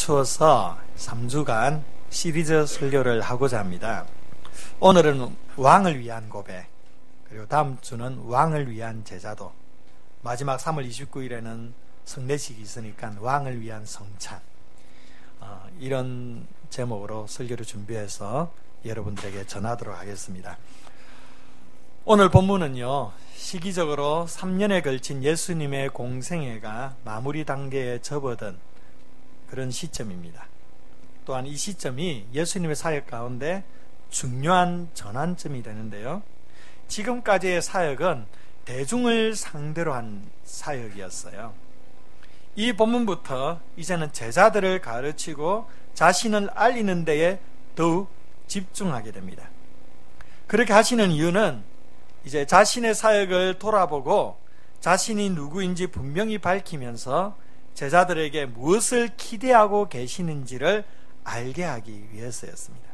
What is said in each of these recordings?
맞추어서 3주간 시리즈 설교를 하고자 합니다. 오늘은 왕을 위한 고백, 그리고 다음 주는 왕을 위한 제자도, 마지막 3월 29일에는 성례식이 있으니까 왕을 위한 성찬, 이런 제목으로 설교를 준비해서 여러분들에게 전하도록 하겠습니다. 오늘 본문은요, 시기적으로 3년에 걸친 예수님의 공생애가 마무리 단계에 접어든 그런 시점입니다. 또한 이 시점이 예수님의 사역 가운데 중요한 전환점이 되는데요, 지금까지의 사역은 대중을 상대로 한 사역이었어요. 이 본문부터 이제는 제자들을 가르치고 자신을 알리는 데에 더욱 집중하게 됩니다. 그렇게 하시는 이유는 이제 자신의 사역을 돌아보고 자신이 누구인지 분명히 밝히면서 제자들에게 무엇을 기대하고 계시는지를 알게 하기 위해서였습니다.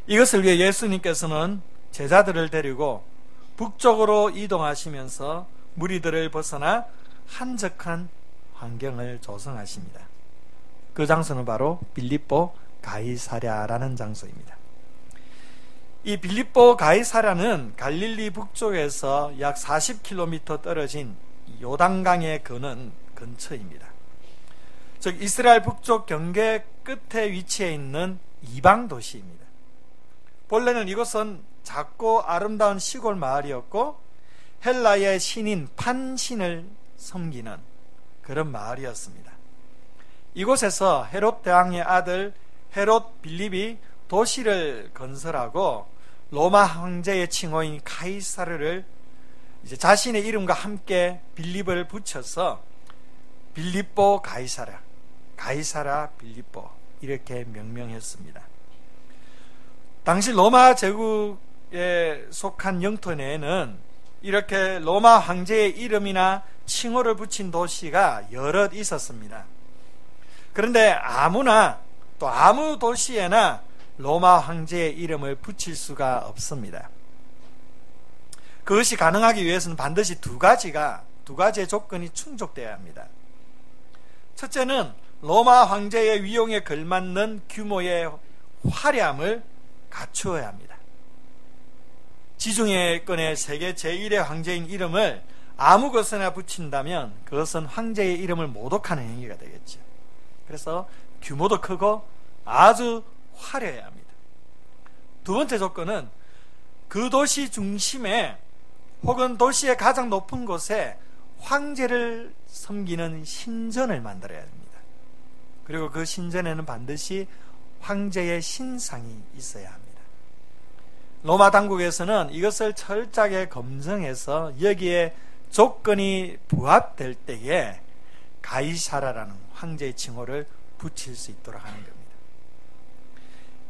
이것을 위해 예수님께서는 제자들을 데리고 북쪽으로 이동하시면서 무리들을 벗어나 한적한 환경을 조성하십니다. 그 장소는 바로 빌립보 가이사랴라는 장소입니다. 이 빌립보 가이사랴는 갈릴리 북쪽에서 약 40km 떨어진 요단강에 거는 근처입니다. 즉 이스라엘 북쪽 경계 끝에 위치해 있는 이방 도시입니다. 본래는 이곳은 작고 아름다운 시골 마을이었고 헬라의 신인 판신을 섬기는 그런 마을이었습니다. 이곳에서 헤롯 대왕의 아들 헤롯 빌립이 도시를 건설하고 로마 황제의 칭호인 가이사르를 이제 자신의 이름과 함께 빌립을 붙여서 빌립보 가이사랴, 가이사랴 빌립보 이렇게 명명했습니다. 당시 로마 제국에 속한 영토 내에는 이렇게 로마 황제의 이름이나 칭호를 붙인 도시가 여럿 있었습니다. 그런데 아무나 또 아무 도시에나 로마 황제의 이름을 붙일 수가 없습니다. 그것이 가능하기 위해서는 반드시 두 가지의 조건이 충족되어야 합니다. 첫째는 로마 황제의 위용에 걸맞는 규모의 화려함을 갖추어야 합니다. 지중해권의 세계 제1의 황제인 이름을 아무 것에나 붙인다면 그것은 황제의 이름을 모독하는 행위가 되겠죠. 그래서 규모도 크고 아주 화려해야 합니다. 두 번째 조건은 그 도시 중심에 혹은 도시의 가장 높은 곳에 황제를 섬기는 신전을 만들어야 합니다. 그리고 그 신전에는 반드시 황제의 신상이 있어야 합니다. 로마 당국에서는 이것을 철저하게 검증해서 여기에 조건이 부합될 때에 가이사라라는 황제의 칭호를 붙일 수 있도록 하는 겁니다.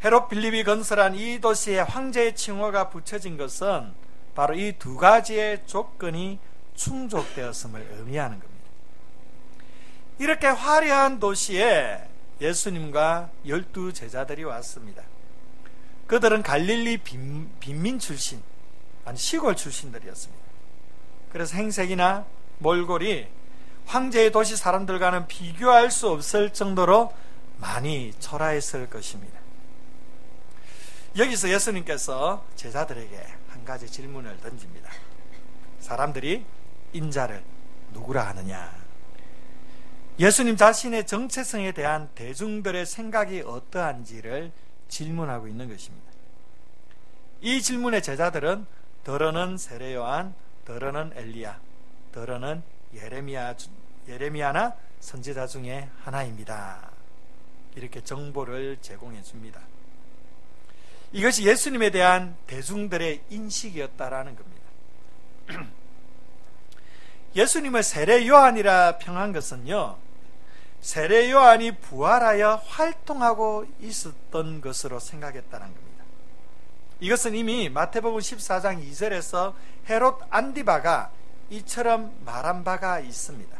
헤롯 빌립이 건설한 이 도시에 황제의 칭호가 붙여진 것은 바로 이 두 가지의 조건이 충족되었음을 의미하는 겁니다. 이렇게 화려한 도시에 예수님과 12 제자들이 왔습니다. 그들은 갈릴리 빈민 출신, 아니 시골 출신들이었습니다. 그래서 행색이나 몰골이 황제의 도시 사람들과는 비교할 수 없을 정도로 많이 초라했을 것입니다. 여기서 예수님께서 제자들에게 한 가지 질문을 던집니다. 사람들이 인자를 누구라 하느냐? 예수님 자신의 정체성에 대한 대중들의 생각이 어떠한지를 질문하고 있는 것입니다. 이 질문의 제자들은 더러는 세례 요한, 더러는 엘리야, 더러는 예레미야나 선지자 중에 하나입니다. 이렇게 정보를 제공해 줍니다. 이것이 예수님에 대한 대중들의 인식이었다라는 겁니다. 예수님을 세례 요한이라 평한 것은요, 세례 요한이 부활하여 활동하고 있었던 것으로 생각했다는 겁니다. 이것은 이미 마태복음 14장 2절에서 헤롯 안디바가 이처럼 말한 바가 있습니다.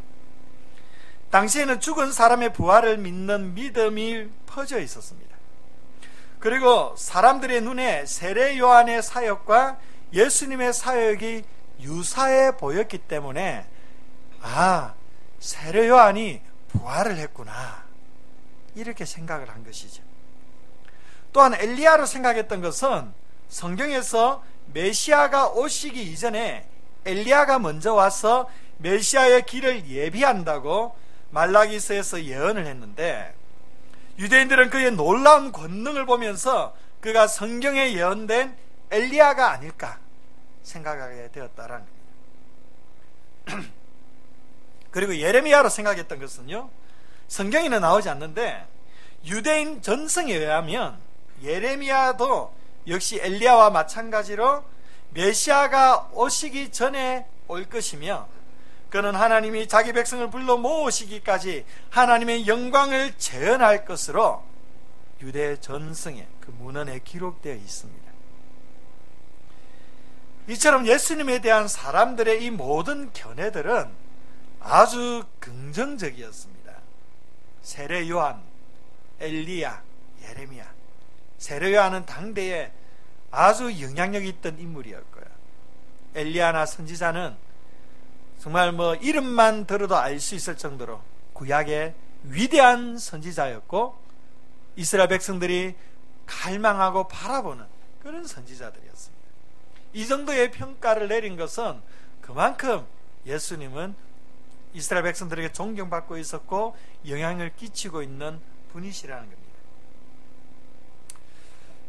당시에는 죽은 사람의 부활을 믿는 믿음이 퍼져 있었습니다. 그리고 사람들의 눈에 세례 요한의 사역과 예수님의 사역이 유사해 보였기 때문에 세례 요한이 부활을 했구나, 이렇게 생각을 한 것이죠. 또한 엘리야로 생각했던 것은 성경에서 메시아가 오시기 이전에 엘리야가 먼저 와서 메시아의 길을 예비한다고 말라기서에서 예언을 했는데, 유대인들은 그의 놀라운 권능을 보면서 그가 성경에 예언된 엘리야가 아닐까 생각하게 되었다라는 겁니다. 그리고 예레미야로 생각했던 것은요, 성경에는 나오지 않는데 유대인 전승에 의하면 예레미야도 역시 엘리야와 마찬가지로 메시아가 오시기 전에 올 것이며, 그는 하나님이 자기 백성을 불러 모으시기까지 하나님의 영광을 재현할 것으로 유대 전승의 그 문헌에 기록되어 있습니다. 이처럼 예수님에 대한 사람들의 이 모든 견해들은 아주 긍정적이었습니다. 세례 요한, 엘리야, 예레미야. 세례 요한은 당대에 아주 영향력이 있던 인물이었고요. 엘리야나 선지자는 정말 이름만 들어도 알 수 있을 정도로 구약의 위대한 선지자였고, 이스라엘 백성들이 갈망하고 바라보는 그런 선지자들이었습니다. 이 정도의 평가를 내린 것은 그만큼 예수님은 이스라엘 백성들에게 존경받고 있었고 영향을 끼치고 있는 분이시라는 겁니다.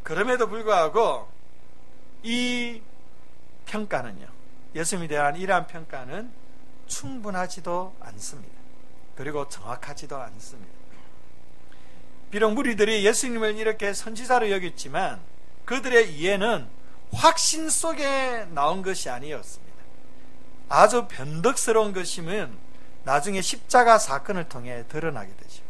그럼에도 불구하고 이 평가는요, 예수님에 대한 이러한 평가는 충분하지도 않습니다. 그리고 정확하지도 않습니다. 비록 무리들이 예수님을 이렇게 선지자로 여겼지만 그들의 이해는 확신 속에 나온 것이 아니었습니다. 아주 변덕스러운 것임은 나중에 십자가 사건을 통해 드러나게 되죠.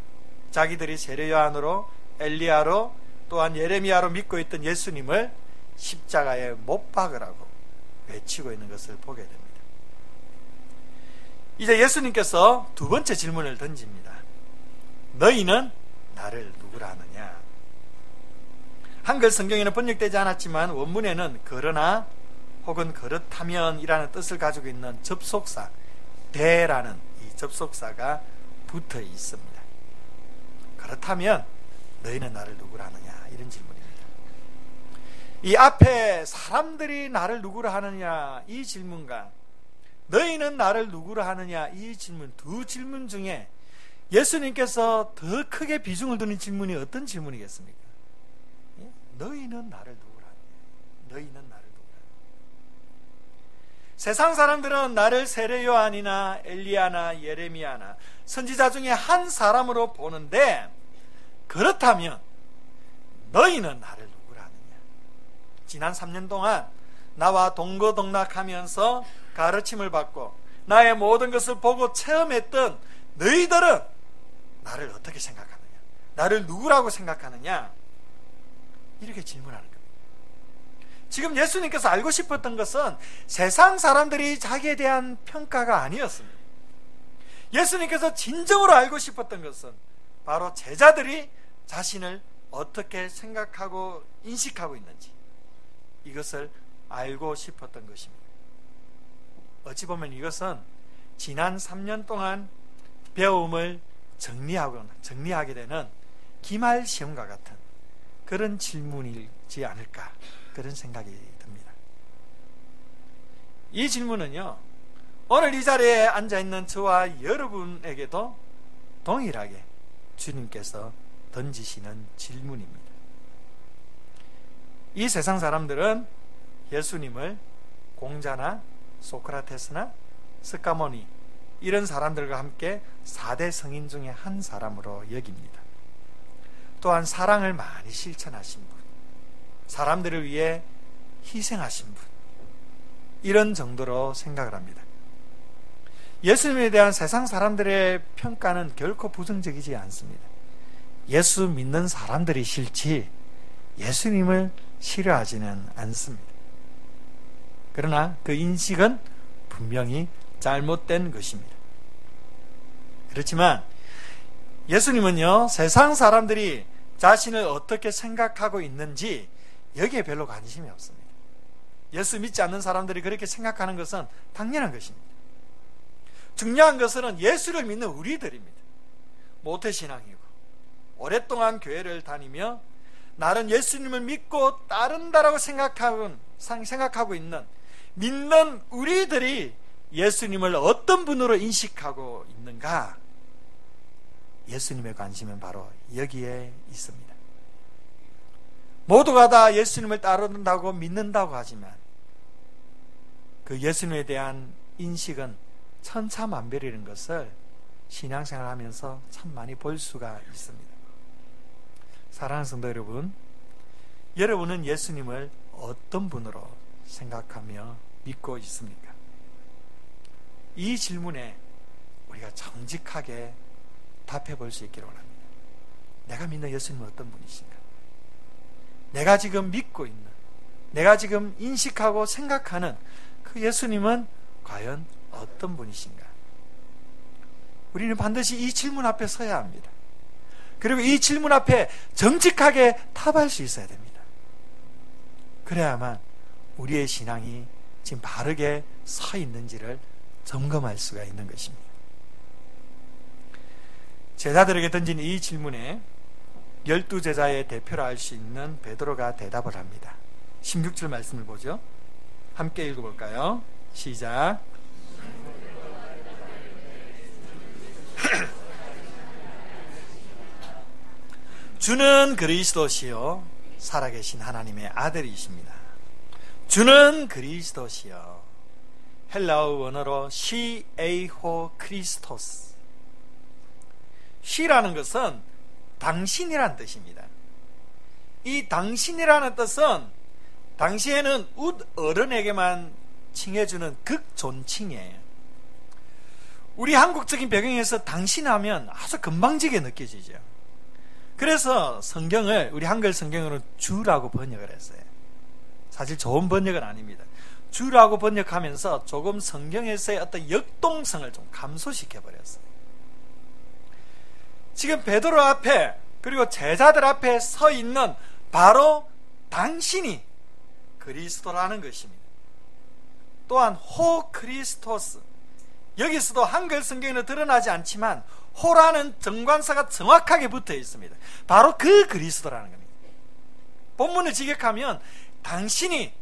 자기들이 세례 요한으로, 엘리야로, 또한 예레미야로 믿고 있던 예수님을 십자가에 못 박으라고 외치고 있는 것을 보게 됩니다. 이제 예수님께서 두 번째 질문을 던집니다. 너희는 나를 누구라 하느냐? 한글 성경에는 번역되지 않았지만 원문에는 그러나 혹은 그렇다면 이라는 뜻을 가지고 있는 접속사 대라는 이 접속사가 붙어 있습니다. 그렇다면 너희는 나를 누구라 하느냐? 이런 질문입니다. 이 앞에 사람들이 나를 누구라 하느냐 이 질문과 너희는 나를 누구라 하느냐 이 질문, 두 질문 중에 예수님께서 더 크게 비중을 두는 질문이 어떤 질문이겠습니까? 너희는 나를 누구라 하느냐? 너희는 나를 누구라 하느냐? 세상 사람들은 나를 세례 요한이나 엘리야나 예레미야나 선지자 중에 한 사람으로 보는데, 그렇다면 너희는 나를 누구라 하느냐? 지난 3년 동안 나와 동거동락하면서 가르침을 받고 나의 모든 것을 보고 체험했던 너희들은 나를 어떻게 생각하느냐? 나를 누구라고 생각하느냐? 이렇게 질문하는 겁니다. 지금 예수님께서 알고 싶었던 것은 세상 사람들이 자기에 대한 평가가 아니었습니다. 예수님께서 진정으로 알고 싶었던 것은 바로 제자들이 자신을 어떻게 생각하고 인식하고 있는지, 이것을 알고 싶었던 것입니다. 어찌 보면 이것은 지난 3년 동안 배움을 정리하게 되는 기말 시험과 같은 그런 질문이지 않을까, 그런 생각이 듭니다. 이 질문은요, 오늘 이 자리에 앉아있는 저와 여러분에게도 동일하게 주님께서 던지시는 질문입니다. 이 세상 사람들은 예수님을 공자나 소크라테스나 스카모니 이런 사람들과 함께 4대 성인 중에 한 사람으로 여깁니다. 또한 사랑을 많이 실천하신 분, 사람들을 위해 희생하신 분, 이런 정도로 생각을 합니다. 예수님에 대한 세상 사람들의 평가는 결코 부정적이지 않습니다. 예수 믿는 사람들이 싫지 예수님을 싫어하지는 않습니다. 그러나 그 인식은 분명히 잘못된 것입니다. 그렇지만 예수님은요, 세상 사람들이 자신을 어떻게 생각하고 있는지 여기에 별로 관심이 없습니다. 예수 믿지 않는 사람들이 그렇게 생각하는 것은 당연한 것입니다. 중요한 것은 예수를 믿는 우리들입니다. 모태신앙이고 오랫동안 교회를 다니며 나는 예수님을 믿고 따른다라고 생각하고 있는 믿는 우리들이 예수님을 어떤 분으로 인식하고 있는가? 예수님의 관심은 바로 여기에 있습니다. 모두가 다 예수님을 따른다고 믿는다고 하지만 그 예수님에 대한 인식은 천차만별이라는 것을 신앙생활을 하면서 참 많이 볼 수가 있습니다. 사랑하는 성도 여러분, 여러분은 예수님을 어떤 분으로 생각하며 믿고 있습니까? 이 질문에 우리가 정직하게 답해 볼 수 있기를 원합니다. 내가 믿는 예수님은 어떤 분이신가? 내가 지금 믿고 있는, 내가 지금 인식하고 생각하는 그 예수님은 과연 어떤 분이신가? 우리는 반드시 이 질문 앞에 서야 합니다. 그리고 이 질문 앞에 정직하게 답할 수 있어야 됩니다. 그래야만 우리의 신앙이 지금 바르게 서 있는지를 점검할 수가 있는 것입니다. 제자들에게 던진 이 질문에 12제자의 대표라 할 수 있는 베드로가 대답을 합니다. 16절 말씀을 보죠. 함께 읽어볼까요? 시작. 주는 그리스도시요 살아계신 하나님의 아들이십니다. 주는 그리스도시요. 헬라어 원어로 시에이호 크리스토스. 시라는 것은 당신이란 뜻입니다. 이 당신이라는 뜻은 당시에는 웃 어른에게만 칭해주는 극존칭이에요. 우리 한국적인 배경에서 당신하면 아주 건방지게 느껴지죠. 그래서 성경을 우리 한글 성경으로 주라고 번역을 했어요. 사실 좋은 번역은 아닙니다. 주라고 번역하면서 조금 성경에서의 어떤 역동성을 좀 감소시켜 버렸어요. 지금 베드로 앞에 그리고 제자들 앞에 서 있는 바로 당신이 그리스도라는 것입니다. 또한 호 크리스토스, 여기서도 한글 성경에는 드러나지 않지만 호라는 정관사가 정확하게 붙어 있습니다. 바로 그 그리스도라는 겁니다. 본문을 직역하면 당신이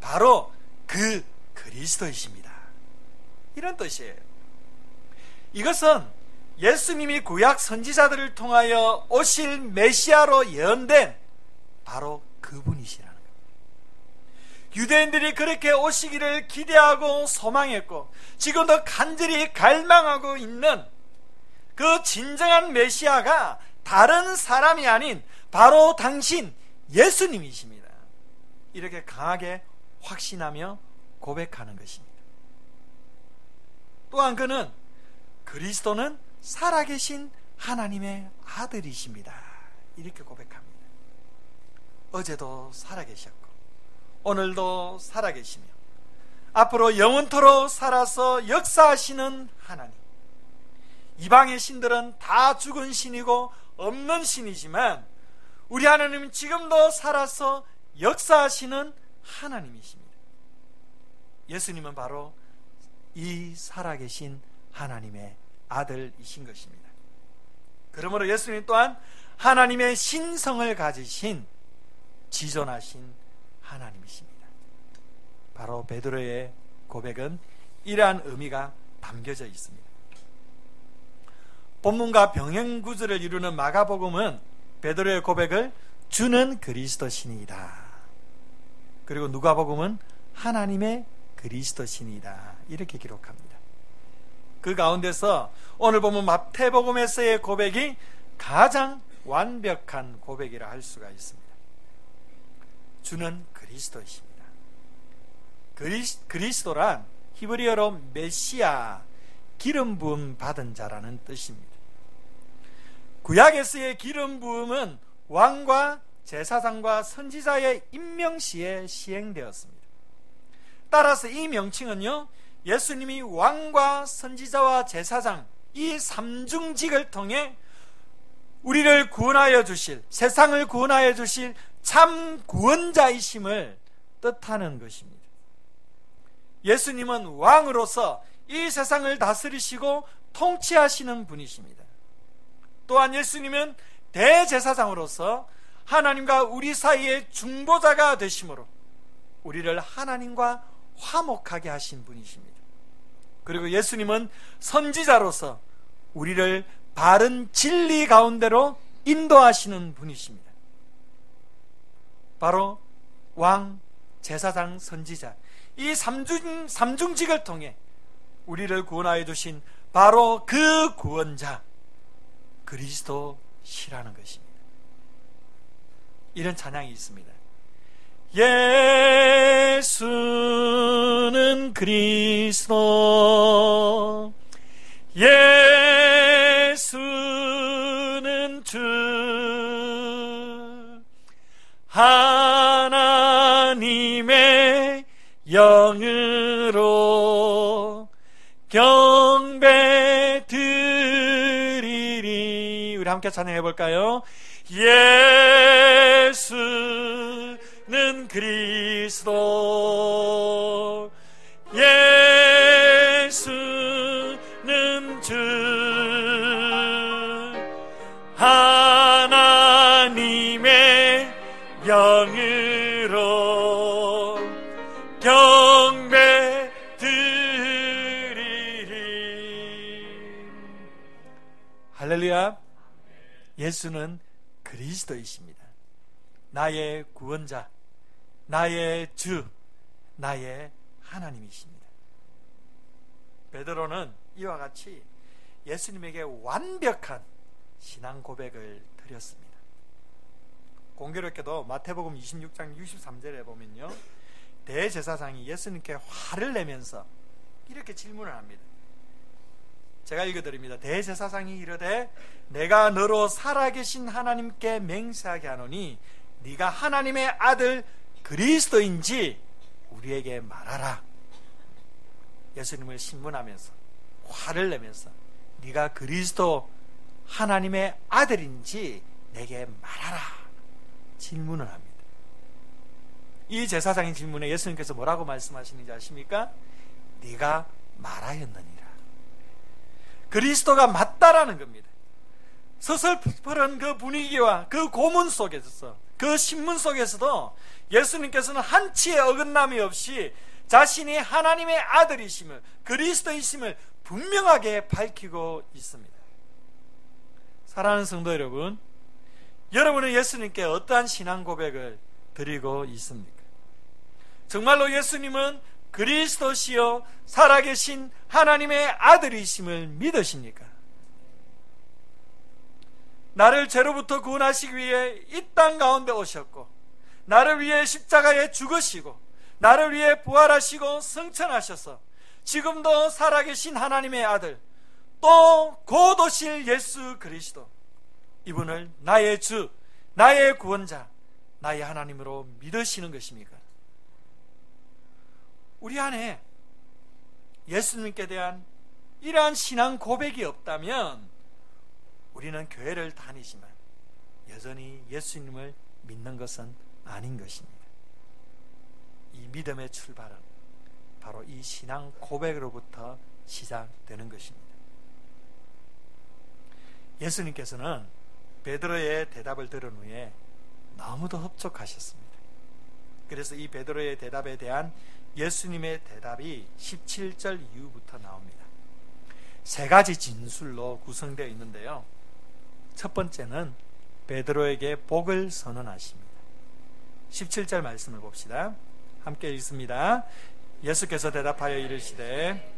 바로 그 그리스도이십니다. 이런 뜻이에요. 이것은 예수님이 구약 선지자들을 통하여 오실 메시아로 예언된 바로 그분이시라는 겁니다. 유대인들이 그렇게 오시기를 기대하고 소망했고 지금도 간절히 갈망하고 있는 그 진정한 메시아가 다른 사람이 아닌 바로 당신 예수님이십니다. 이렇게 강하게 확신하며 고백하는 것입니다. 또한 그는 그리스도는 살아계신 하나님의 아들이십니다. 이렇게 고백합니다. 어제도 살아계셨고 오늘도 살아계시며 앞으로 영원토록 살아서 역사하시는 하나님. 이방의 신들은 다 죽은 신이고 없는 신이지만 우리 하나님은 지금도 살아서 역사하시는 하나님이십니다. 예수님은 바로 이 살아계신 하나님의 아들이신 것입니다. 그러므로 예수님 또한 하나님의 신성을 가지신 지존하신 하나님이십니다. 바로 베드로의 고백은 이러한 의미가 담겨져 있습니다. 본문과 병행구조를 이루는 마가복음은 베드로의 고백을 주는 그리스도시니이다. 그리고 누가복음은 하나님의 그리스도시니이다. 이렇게 기록합니다. 그 가운데서 오늘 보면 마태복음에서의 고백이 가장 완벽한 고백이라 할 수가 있습니다. 주는 그리스도이십니다. 그리스도란 히브리어로 메시아, 기름 부음 받은 자라는 뜻입니다. 구약에서의 기름 부음은 왕과 제사장과 선지자의 임명시에 시행되었습니다. 따라서 이 명칭은요, 예수님이 왕과 선지자와 제사장 이 삼중직을 통해 우리를 구원하여 주실, 세상을 구원하여 주실 참 구원자이심을 뜻하는 것입니다. 예수님은 왕으로서 이 세상을 다스리시고 통치하시는 분이십니다. 또한 예수님은 대제사장으로서 하나님과 우리 사이의 중보자가 되심으로 우리를 하나님과 화목하게 하신 분이십니다. 그리고 예수님은 선지자로서 우리를 바른 진리 가운데로 인도하시는 분이십니다. 바로 왕, 제사장, 선지자, 이 삼중직을 통해 우리를 구원하여 주신 바로 그 구원자 그리스도시라는 것입니다. 이런 찬양이 있습니다. 예수는 그리스도, 예수는 주, 하나님의 영으로 경배 드리리. 우리 함께 찬양해 볼까요? 예수는 그리스도, 예수는 주, 하나님의 영으로 경배 드리리. 할렐루야. 예수는 그리스도이십니다. 나의 구원자, 나의 주, 나의 하나님이십니다. 베드로는 이와 같이 예수님에게 완벽한 신앙 고백을 드렸습니다. 공교롭게도 마태복음 26장 63절에 보면요, 대제사장이 예수님께 화를 내면서 이렇게 질문을 합니다. 제가 읽어드립니다. 대제사장이 이르되 내가 너로 살아계신 하나님께 맹세하게 하노니 네가 하나님의 아들 그리스도인지 우리에게 말하라. 예수님을 신문하면서 화를 내면서 네가 그리스도 하나님의 아들인지 내게 말하라 질문을 합니다. 이 제사장의 질문에 예수님께서 뭐라고 말씀하시는지 아십니까? 네가 말하였느니라. 그리스도가 맞다라는 겁니다. 서슬퍼런 그 분위기와 그 고문 속에서, 그 신문 속에서도 예수님께서는 한치의 어긋남이 없이 자신이 하나님의 아들이심을, 그리스도이심을 분명하게 밝히고 있습니다. 사랑하는 성도 여러분, 여러분은 예수님께 어떠한 신앙 고백을 드리고 있습니까? 정말로 예수님은 그리스도시요 살아계신 하나님의 아들이심을 믿으십니까? 나를 죄로부터 구원하시기 위해 이 땅 가운데 오셨고, 나를 위해 십자가에 죽으시고, 나를 위해 부활하시고 승천하셔서 지금도 살아계신 하나님의 아들, 또 곧 오실 예수 그리스도, 이분을 나의 주, 나의 구원자, 나의 하나님으로 믿으시는 것입니까? 우리 안에 예수님께 대한 이러한 신앙 고백이 없다면 우리는 교회를 다니지만 여전히 예수님을 믿는 것은 아닌 것입니다. 이 믿음의 출발은 바로 이 신앙 고백으로부터 시작되는 것입니다. 예수님께서는 베드로의 대답을 들은 후에 너무도 흡족하셨습니다. 그래서 이 베드로의 대답에 대한 예수님의 대답이 17절 이후부터 나옵니다. 세 가지 진술로 구성되어 있는데요, 첫 번째는 베드로에게 복을 선언하십니다. 17절 말씀을 봅시다. 함께 읽습니다. 예수께서 대답하여 이르시되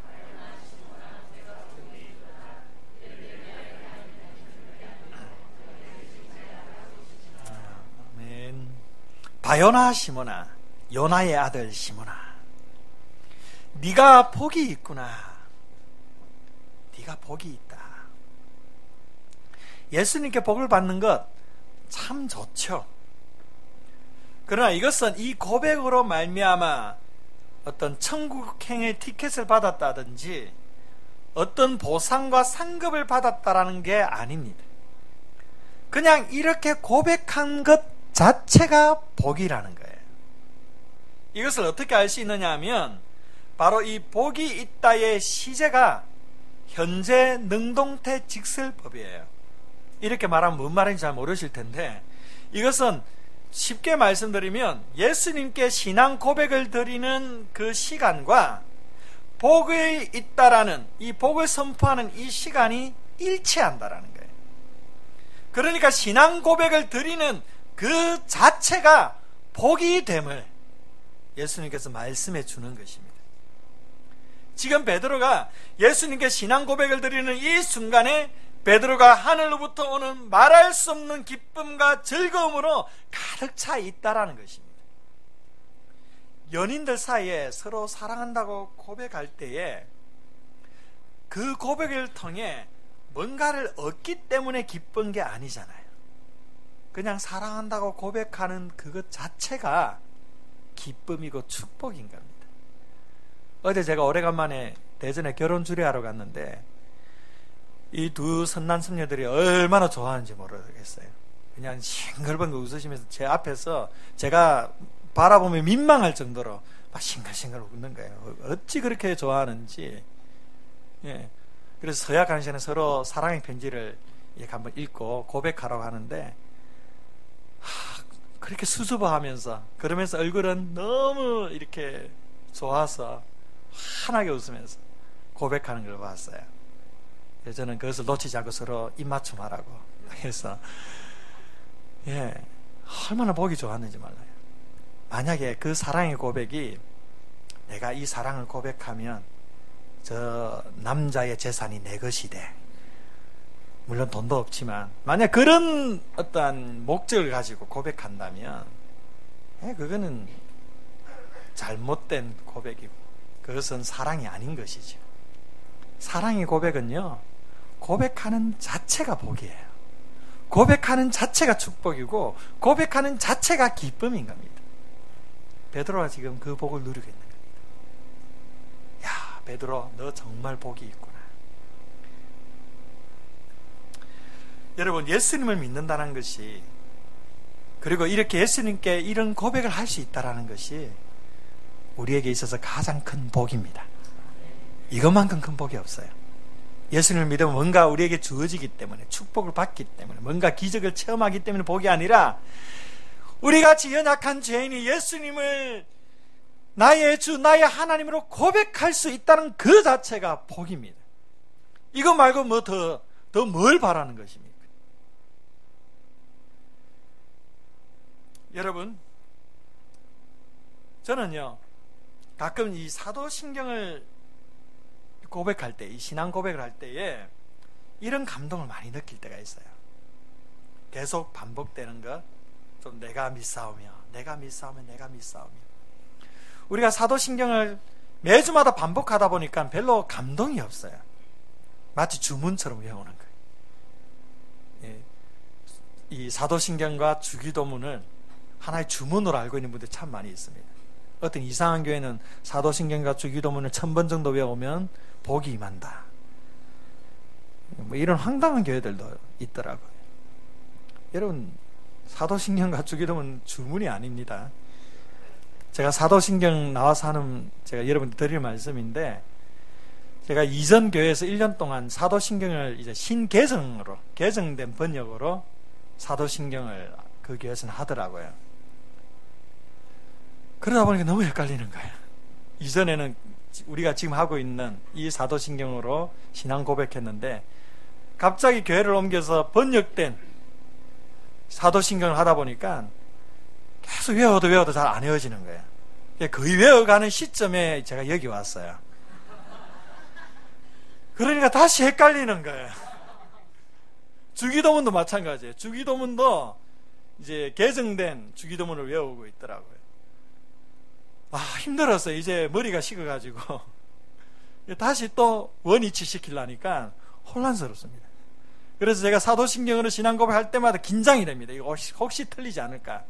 아멘. 바요나 시몬아, 요나의 아들 시몬아, 네가 복이 있구나. 네가 복이 있다. 예수님께 복을 받는 것 참 좋죠. 그러나 이것은 이 고백으로 말미암아 어떤 천국행의 티켓을 받았다든지 어떤 보상과 상급을 받았다라는 게 아닙니다. 그냥 이렇게 고백한 것 자체가 복이라는 거예요. 이것을 어떻게 알 수 있느냐 하면 바로 이 복이 있다의 시제가 현재 능동태 직설법이에요. 이렇게 말하면 뭔 말인지 잘 모르실 텐데, 이것은 쉽게 말씀드리면 예수님께 신앙 고백을 드리는 그 시간과 복에 있다라는, 이 복을 선포하는 이 시간이 일치한다라는 거예요. 그러니까 신앙 고백을 드리는 그 자체가 복이 됨을 예수님께서 말씀해 주는 것입니다. 지금 베드로가 예수님께 신앙 고백을 드리는 이 순간에 베드로가 하늘로부터 오는 말할 수 없는 기쁨과 즐거움으로 가득 차 있다라는 것입니다. 연인들 사이에 서로 사랑한다고 고백할 때에 그 고백을 통해 뭔가를 얻기 때문에 기쁜 게 아니잖아요. 그냥 사랑한다고 고백하는 그것 자체가 기쁨이고 축복인 겁니다. 어제 제가 오래간만에 대전에 결혼 주례하러 갔는데 이 두 선남선녀들이 얼마나 좋아하는지 모르겠어요. 그냥 싱글벙글 웃으시면서 제 앞에서 제가 바라보면 민망할 정도로 막 싱글싱글 웃는 거예요. 어찌 그렇게 좋아하는지. 예. 그래서 서약하는 시간에 서로 사랑의 편지를 이렇게 한번 읽고 고백하라고 하는데, 그렇게 수줍어하면서, 그러면서 얼굴은 너무 이렇게 좋아서 환하게 웃으면서 고백하는 걸 봤어요. 저는 그것을 놓치지 않고 서로 입맞춤하라고 해서, 예, 얼마나 보기 좋았는지 몰라요. 만약에 그 사랑의 고백이 내가 이 사랑을 고백하면 저 남자의 재산이 내 것이 돼. 물론 돈도 없지만, 만약 그런 어떠한 목적을 가지고 고백한다면, 그거는 잘못된 고백이고, 그것은 사랑이 아닌 것이죠. 사랑의 고백은요, 고백하는 자체가 복이에요. 고백하는 자체가 축복이고, 고백하는 자체가 기쁨인 겁니다. 베드로가 지금 그 복을 누리고 있는 겁니다. 야, 베드로, 너 정말 복이 있구나. 여러분, 예수님을 믿는다는 것이, 그리고 이렇게 예수님께 이런 고백을 할 수 있다는 것이 우리에게 있어서 가장 큰 복입니다. 이것만큼 큰 복이 없어요. 예수님을 믿으면 뭔가 우리에게 주어지기 때문에, 축복을 받기 때문에, 뭔가 기적을 체험하기 때문에 복이 아니라, 우리같이 연약한 죄인이 예수님을 나의 주, 나의 하나님으로 고백할 수 있다는 그 자체가 복입니다. 이거 말고 뭐 더 뭘 바라는 것입니까? 여러분, 저는요, 가끔 이 사도신경을 고백할 때, 이 신앙 고백을 할 때에 이런 감동을 많이 느낄 때가 있어요. 계속 반복되는 것, 좀 내가 믿사오며, 내가 믿사오며, 내가 믿사오며. 우리가 사도신경을 매주마다 반복하다 보니까 별로 감동이 없어요. 마치 주문처럼 외우는 거예요. 예. 이 사도신경과 주기도문을 하나의 주문으로 알고 있는 분들이 참 많이 있습니다. 어떤 이상한 교회는 사도신경과 주기도문을 1000번 정도 외우면 복이 임한다. 뭐 이런 황당한 교회들도 있더라고요. 여러분, 사도신경과 주기도문 주문이 아닙니다. 제가 사도신경 나와서 하는, 제가 여러분들 드릴 말씀인데, 제가 이전 교회에서 1년 동안 사도신경을 이제 신개정으로, 개정된 번역으로 사도신경을 그 교회에서는 하더라고요. 그러다 보니까 너무 헷갈리는 거예요. 이전에는 우리가 지금 하고 있는 이 사도신경으로 신앙 고백했는데, 갑자기 교회를 옮겨서 번역된 사도신경을 하다 보니까 계속 외워도 잘 안 외워지는 거예요. 거의 외워가는 시점에 제가 여기 왔어요. 그러니까 다시 헷갈리는 거예요. 주기도문도 마찬가지예요. 주기도문도 이제 개정된 주기도문을 외우고 있더라고요. 힘들었어요. 이제 머리가 식어가지고 다시 또 원위치 시키려니까 혼란스럽습니다. 그래서 제가 사도신경으로 신앙 고백할 때마다 긴장이 됩니다. 이거 혹시 틀리지 않을까?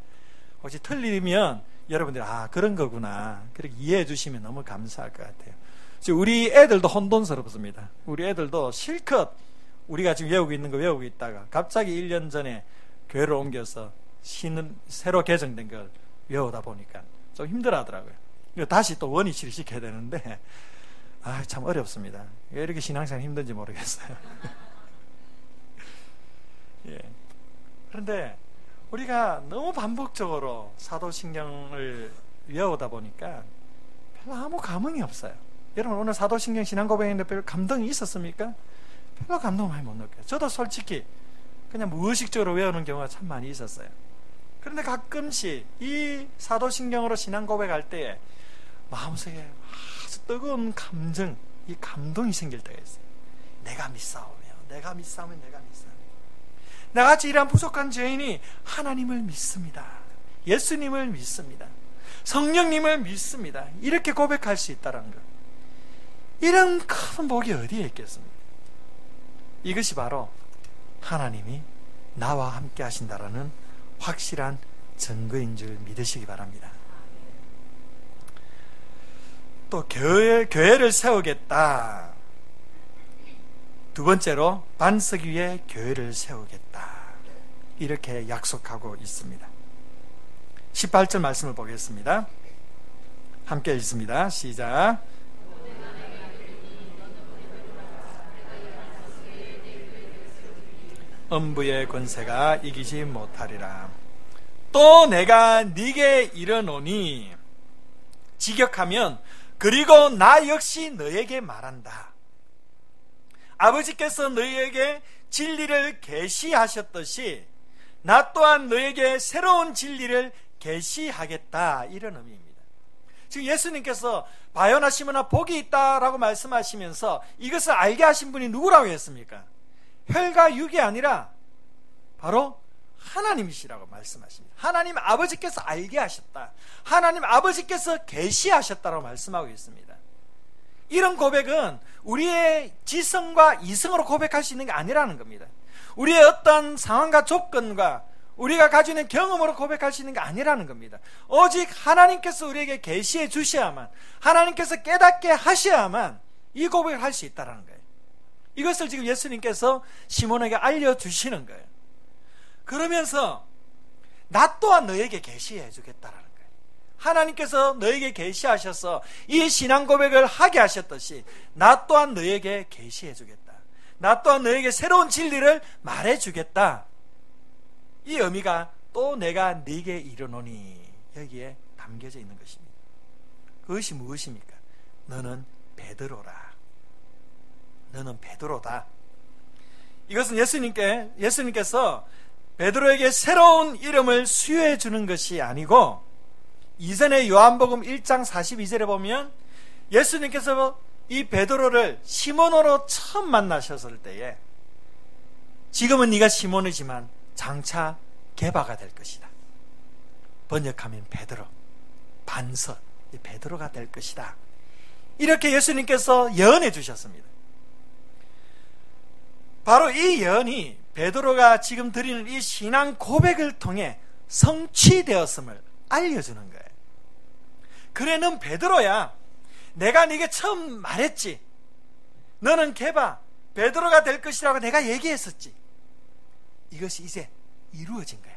혹시 틀리면 여러분들이 그런 거구나, 그렇게 이해해 주시면 너무 감사할 것 같아요. 우리 애들도 혼돈스럽습니다. 우리 애들도 실컷 우리가 지금 외우고 있는 거 외우고 있다가 갑자기 1년 전에 교회를 옮겨서 새로 개정된 걸 외우다 보니까 좀 힘들어 하더라고요. 다시 또 원위치를 시켜야 되는데 참 어렵습니다. 왜 이렇게 신앙생활 힘든지 모르겠어요. 예. 그런데 우리가 너무 반복적으로 사도신경을 외우다 보니까 별로 아무 감흥이 없어요. 여러분 오늘 사도신경 신앙 고백인데 별 감동이 있었습니까? 별로 감동 많이 못 느껴요. 저도 솔직히 그냥 무의식적으로 외우는 경우가 참 많이 있었어요. 그런데 가끔씩 이 사도신경으로 신앙 고백할 때에 마음속에 아주 뜨거운 감정, 이 감동이 생길 때가 있어요. 내가 믿사오며 나같이 이러한 부족한 죄인이 하나님을 믿습니다. 예수님을 믿습니다. 성령님을 믿습니다. 이렇게 고백할 수 있다는 것. 이런 큰 복이 어디에 있겠습니까? 이것이 바로 하나님이 나와 함께 하신다라는 확실한 증거인 줄 믿으시기 바랍니다. 또 교회를 세우겠다. 두 번째로 반석 위에 교회를 세우겠다. 이렇게 약속하고 있습니다. 18절 말씀을 보겠습니다. 함께 읽습니다. 시작. 음부의 권세가 이기지 못하리라. 또 내가 네게 이르노니 직역하면 그리고 나 역시 너에게 말한다. 아버지께서 너희에게 진리를 계시하셨듯이 나 또한 너에게 새로운 진리를 계시하겠다. 이런 의미입니다. 지금 예수님께서 바요나 시므나 복이 있다라고 말씀하시면서 이것을 알게 하신 분이 누구라고 했습니까? 혈과 육이 아니라 바로 하나님이시라고 말씀하십니다. 하나님 아버지께서 알게 하셨다. 하나님 아버지께서 계시하셨다라고 말씀하고 있습니다. 이런 고백은 우리의 지성과 이성으로 고백할 수 있는 게 아니라는 겁니다. 우리의 어떤 상황과 조건과 우리가 가지고 있는 경험으로 고백할 수 있는 게 아니라는 겁니다. 오직 하나님께서 우리에게 계시해 주셔야만, 하나님께서 깨닫게 하셔야만 이 고백을 할 수 있다는 거예요. 이것을 지금 예수님께서 시몬에게 알려주시는 거예요. 그러면서 나 또한 너에게 계시해 주겠다라는 거예요. 하나님께서 너에게 계시하셔서 이 신앙 고백을 하게 하셨듯이 나 또한 너에게 계시해 주겠다. 나 또한 너에게 새로운 진리를 말해 주겠다. 이 의미가 또 내가 네게 이르노니 여기에 담겨져 있는 것입니다. 그것이 무엇입니까? 너는 베드로라. 너는 베드로다. 이것은 예수님께서 베드로에게 새로운 이름을 수여해 주는 것이 아니고, 이전에 요한복음 1장 42절에 보면 예수님께서 이 베드로를 시몬으로 처음 만나셨을 때에 지금은 네가 시몬이지만 장차 게바가 될 것이다. 번역하면 베드로, 반석, 베드로가 될 것이다. 이렇게 예수님께서 예언해 주셨습니다. 바로 이 예언이 베드로가 지금 드리는 이 신앙 고백을 통해 성취되었음을 알려주는 거예요. 그래, 넌 베드로야. 내가 네게 처음 말했지. 너는 게바, 베드로가 될 것이라고 내가 얘기했었지. 이것이 이제 이루어진 거야.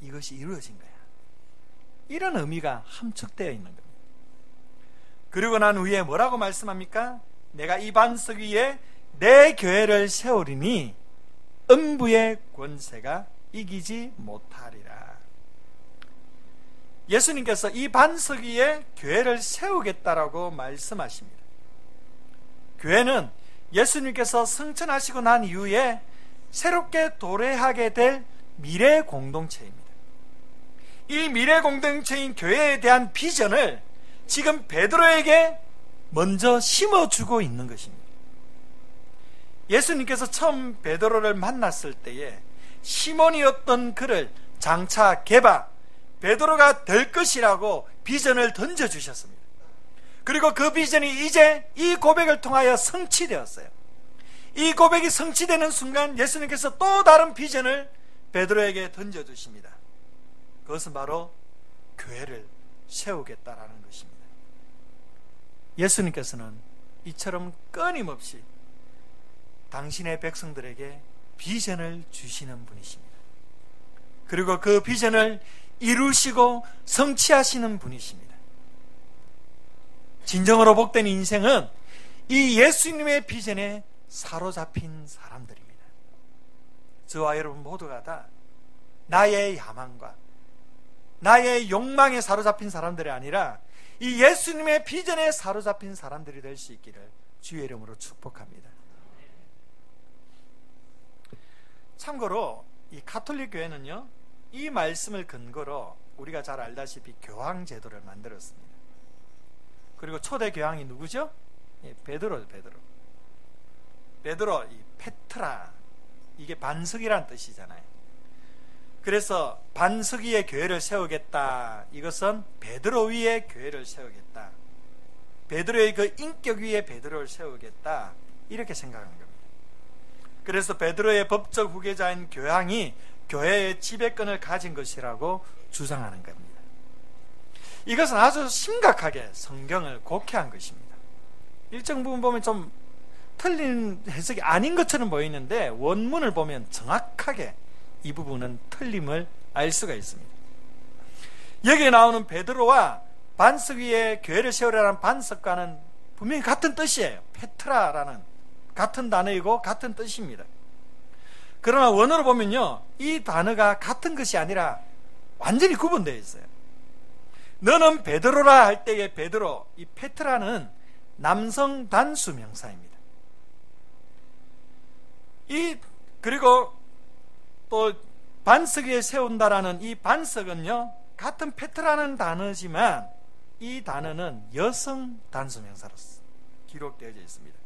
이것이 이루어진 거야. 이런 의미가 함축되어 있는 겁니다. 그리고 난 후에 뭐라고 말씀합니까? 내가 이 반석 위에 내 교회를 세우리니 음부의 권세가 이기지 못하리라. 예수님께서 이 반석 위에 교회를 세우겠다라고 말씀하십니다. 교회는 예수님께서 승천하시고 난 이후에 새롭게 도래하게 될 미래 공동체입니다. 이 미래 공동체인 교회에 대한 비전을 지금 베드로에게 먼저 심어주고 있는 것입니다. 예수님께서 처음 베드로를 만났을 때에 시몬이었던 그를 장차 게바, 베드로가 될 것이라고 비전을 던져주셨습니다. 그리고 그 비전이 이제 이 고백을 통하여 성취되었어요. 이 고백이 성취되는 순간 예수님께서 또 다른 비전을 베드로에게 던져주십니다. 그것은 바로 교회를 세우겠다라는 것입니다. 예수님께서는 이처럼 끊임없이 당신의 백성들에게 비전을 주시는 분이십니다. 그리고 그 비전을 이루시고 성취하시는 분이십니다. 진정으로 복된 인생은 이 예수님의 비전에 사로잡힌 사람들입니다. 저와 여러분 모두가 다 나의 야망과 나의 욕망에 사로잡힌 사람들이 아니라 이 예수님의 비전에 사로잡힌 사람들이 될 수 있기를 주의 이름으로 축복합니다. 참고로 이 가톨릭 교회는요, 이 말씀을 근거로 우리가 잘 알다시피 교황 제도를 만들었습니다. 그리고 초대 교황이 누구죠? 베드로죠. 베드로, 이 페트라, 이게 반석이란 뜻이잖아요. 그래서 반석 위에 교회를 세우겠다, 이것은 베드로 위에 교회를 세우겠다, 베드로의 그 인격 위에 베드로를 세우겠다, 이렇게 생각한 겁니다. 그래서 베드로의 법적 후계자인 교황이 교회의 지배권을 가진 것이라고 주장하는 겁니다. 이것은 아주 심각하게 성경을 곡해한 것입니다. 일정 부분 보면 좀 틀린 해석이 아닌 것처럼 보이는데 원문을 보면 정확하게 이 부분은 틀림을 알 수가 있습니다. 여기에 나오는 베드로와 반석 위에 교회를 세우라는 반석과는 분명히 같은 뜻이에요. 페트라라는 같은 단어이고 같은 뜻입니다. 그러나 원어로 보면요, 이 단어가 같은 것이 아니라 완전히 구분되어 있어요. 너는 베드로라 할 때의 베드로, 이 페트라는 남성 단수 명사입니다. 그리고 또 반석 위에 세운다라는 이 반석은요, 같은 페트라는 단어지만 이 단어는 여성 단수 명사로서 기록되어져 있습니다.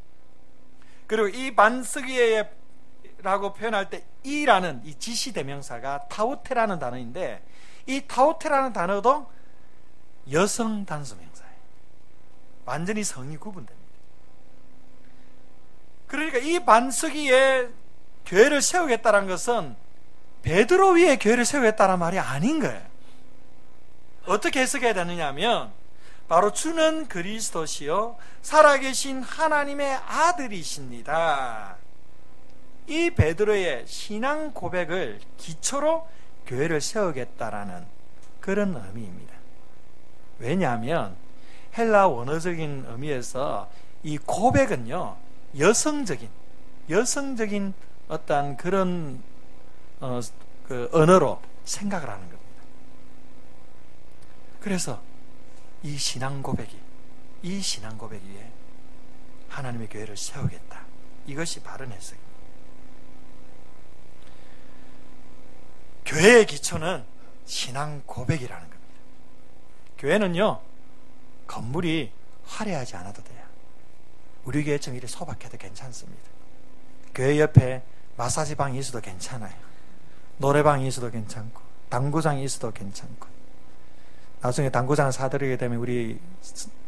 그리고 이 반석 위에 라고 표현할 때 이라는 이 지시 대명사가 타우테라는 단어인데, 이 타우테라는 단어도 여성 단수 명사예요. 완전히 성이 구분됩니다. 그러니까 이 반석 위에 교회를 세우겠다는 것은 베드로 위에 교회를 세우겠다는 말이 아닌 거예요. 어떻게 해석해야 되느냐 하면, 바로 주는 그리스도시요 살아계신 하나님의 아들이십니다. 이 베드로의 신앙 고백을 기초로 교회를 세우겠다라는 그런 의미입니다. 왜냐하면 헬라 원어적인 의미에서 이 고백은요, 여성적인 어떤 그런 언어로 생각을 하는 겁니다. 그래서 이 신앙 고백 위에 하나님의 교회를 세우겠다, 이것이 바른 해석입니다. 교회의 기초는 신앙 고백이라는 겁니다. 교회는요, 건물이 화려하지 않아도 돼요. 우리 교회처럼 이렇게 소박해도 괜찮습니다. 교회 옆에 마사지방이 있어도 괜찮아요. 노래방이 있어도 괜찮고, 당구장이 있어도 괜찮고, 나중에 당구장을 사드리게 되면 우리